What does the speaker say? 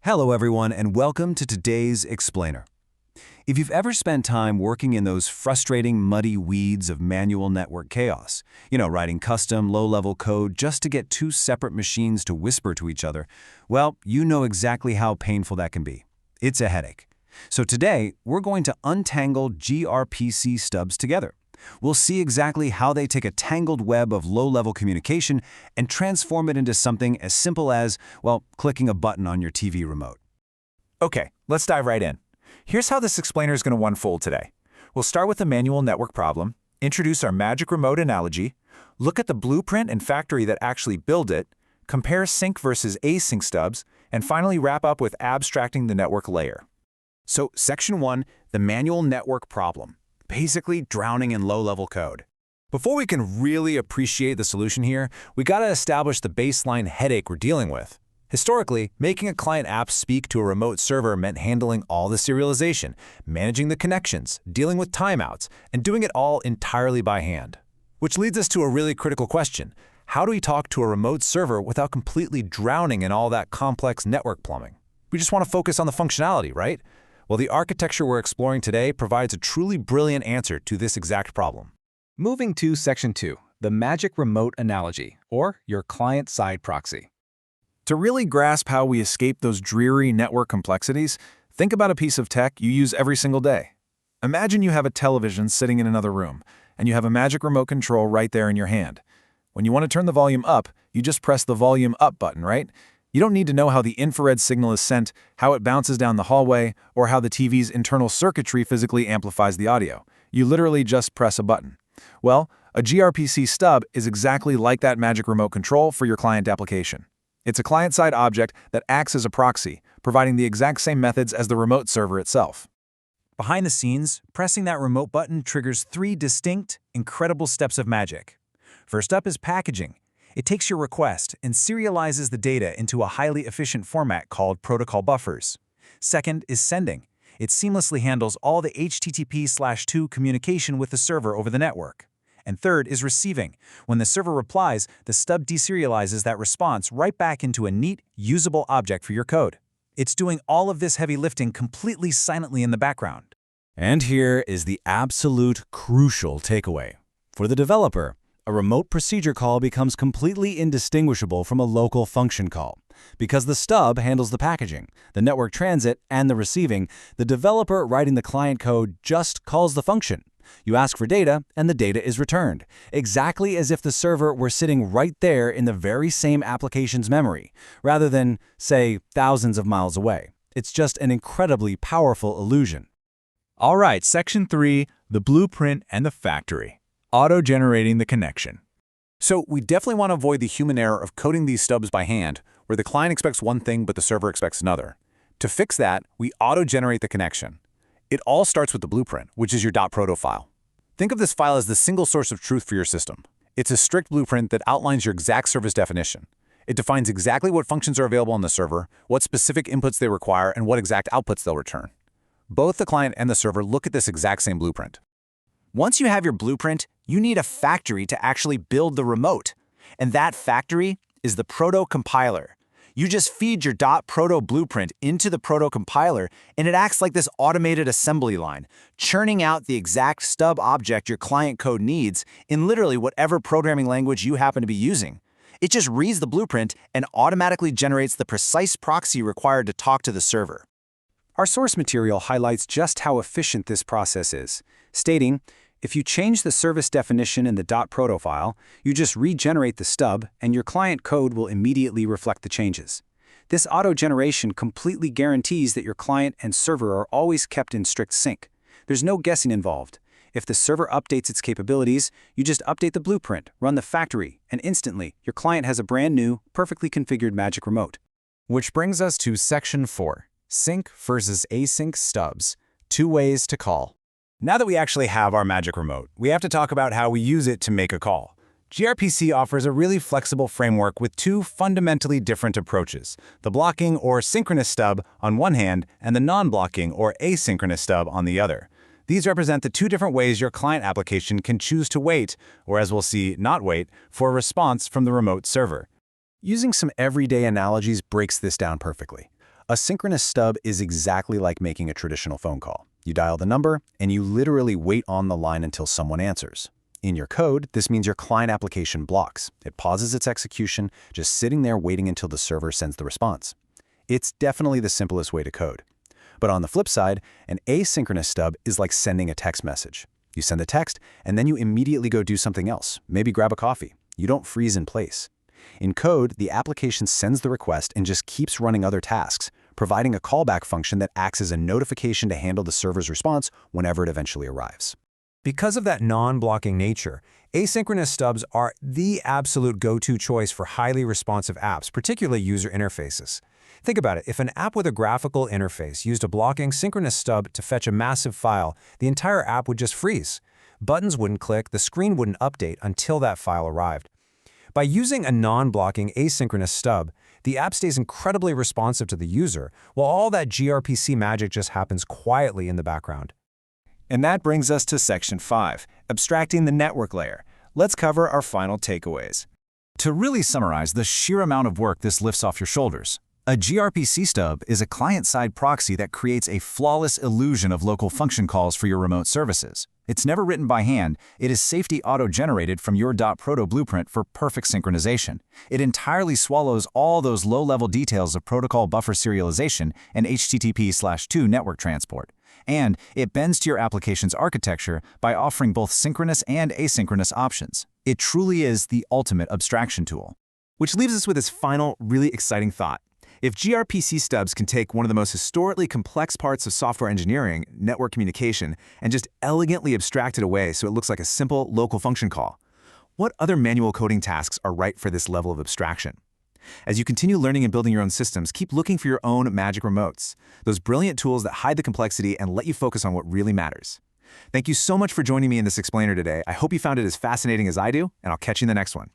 Hello everyone and welcome to today's Explainer. If you've ever spent time working in those frustrating, muddy weeds of manual network chaos, writing custom, low-level code just to get two separate machines to whisper to each other, well, you know exactly how painful that can be. It's a headache. So today, we're going to untangle gRPC stubs together. We'll see exactly how they take a tangled web of low-level communication and transform it into something as simple as, well, clicking a button on your TV remote. Okay, let's dive right in. Here's how this explainer is going to unfold today. We'll start with the manual network problem, introduce our magic remote analogy, look at the blueprint and factory that actually build it, compare sync versus async stubs, and finally wrap up with abstracting the network layer. So, Section 1, the manual network problem. Basically drowning in low-level code. Before we can really appreciate the solution here, we gotta establish the baseline headache we're dealing with. Historically, making a client app speak to a remote server meant handling all the serialization, managing the connections, dealing with timeouts, and doing it all entirely by hand. Which leads us to a really critical question. How do we talk to a remote server without completely drowning in all that complex network plumbing? We just want to focus on the functionality, right? Well, the architecture we're exploring today provides a truly brilliant answer to this exact problem. Moving to Section 2, the magic remote analogy, or your client-side proxy. To really grasp how we escape those dreary network complexities, think about a piece of tech you use every single day. Imagine you have a television sitting in another room, and you have a magic remote control right there in your hand. When you want to turn the volume up, you just press the volume up button, right? You don't need to know how the infrared signal is sent, how it bounces down the hallway, or how the TV's internal circuitry physically amplifies the audio. You literally just press a button. Well, a gRPC stub is exactly like that magic remote control for your client application. It's a client-side object that acts as a proxy, providing the exact same methods as the remote server itself. Behind the scenes, pressing that remote button triggers three distinct, incredible steps of magic. First up is packaging. It takes your request and serializes the data into a highly efficient format called protocol buffers. Second is sending. It seamlessly handles all the HTTP/2 communication with the server over the network. And third is receiving. When the server replies, the stub deserializes that response right back into a neat, usable object for your code. It's doing all of this heavy lifting completely silently in the background. And here is the absolute crucial takeaway. For the developer, a remote procedure call becomes completely indistinguishable from a local function call. Because the stub handles the packaging, the network transit, and the receiving, the developer writing the client code just calls the function. You ask for data, and the data is returned, exactly as if the server were sitting right there in the very same application's memory, rather than, say, thousands of miles away. It's just an incredibly powerful illusion. All right, Section 3, the blueprint and the factory. Auto-generating the connection. So we definitely want to avoid the human error of coding these stubs by hand, where the client expects one thing but the server expects another. To fix that, we auto-generate the connection. It all starts with the blueprint, which is your .proto file. Think of this file as the single source of truth for your system. It's a strict blueprint that outlines your exact service definition. It defines exactly what functions are available on the server, what specific inputs they require, and what exact outputs they'll return. Both the client and the server look at this exact same blueprint. Once you have your blueprint, you need a factory to actually build the remote. And that factory is the proto compiler. You just feed your .proto blueprint into the proto compiler, and it acts like this automated assembly line, churning out the exact stub object your client code needs in literally whatever programming language you happen to be using. It just reads the blueprint and automatically generates the precise proxy required to talk to the server. Our source material highlights just how efficient this process is, stating, if you change the service definition in the .proto file, you just regenerate the stub, and your client code will immediately reflect the changes. This auto-generation completely guarantees that your client and server are always kept in strict sync. There's no guessing involved. If the server updates its capabilities, you just update the blueprint, run the factory, and instantly, your client has a brand new, perfectly configured magic remote. Which brings us to Section 4, sync versus async stubs, two ways to call. Now that we actually have our magic remote, we have to talk about how we use it to make a call. gRPC offers a really flexible framework with two fundamentally different approaches, the blocking or synchronous stub on one hand and the non-blocking or asynchronous stub on the other. These represent the two different ways your client application can choose to wait, or as we'll see, not wait, for a response from the remote server. Using some everyday analogies breaks this down perfectly. A synchronous stub is exactly like making a traditional phone call. You dial the number, and you literally wait on the line until someone answers. In your code, this means your client application blocks. It pauses its execution, just sitting there waiting until the server sends the response. It's definitely the simplest way to code. But on the flip side, an asynchronous stub is like sending a text message. You send the text, and then you immediately go do something else, maybe grab a coffee. You don't freeze in place. In code, the application sends the request and just keeps running other tasks, providing a callback function that acts as a notification to handle the server's response whenever it eventually arrives. Because of that non-blocking nature, asynchronous stubs are the absolute go-to choice for highly responsive apps, particularly user interfaces. Think about it. If an app with a graphical interface used a blocking synchronous stub to fetch a massive file, the entire app would just freeze. Buttons wouldn't click, the screen wouldn't update until that file arrived. By using a non-blocking asynchronous stub, the app stays incredibly responsive to the user, while all that gRPC magic just happens quietly in the background. And that brings us to Section 5, abstracting the network layer. Let's cover our final takeaways. To really summarize the sheer amount of work this lifts off your shoulders, a gRPC stub is a client-side proxy that creates a flawless illusion of local function calls for your remote services. It's never written by hand. It is safety auto-generated from your .proto blueprint for perfect synchronization. It entirely swallows all those low-level details of protocol buffer serialization and HTTP/2 network transport. And it bends to your application's architecture by offering both synchronous and asynchronous options. It truly is the ultimate abstraction tool. Which leaves us with this final, really exciting thought. If gRPC stubs can take one of the most historically complex parts of software engineering, network communication, and just elegantly abstract it away so it looks like a simple local function call, what other manual coding tasks are right for this level of abstraction? As you continue learning and building your own systems, keep looking for your own magic remotes, those brilliant tools that hide the complexity and let you focus on what really matters. Thank you so much for joining me in this explainer today. I hope you found it as fascinating as I do, and I'll catch you in the next one.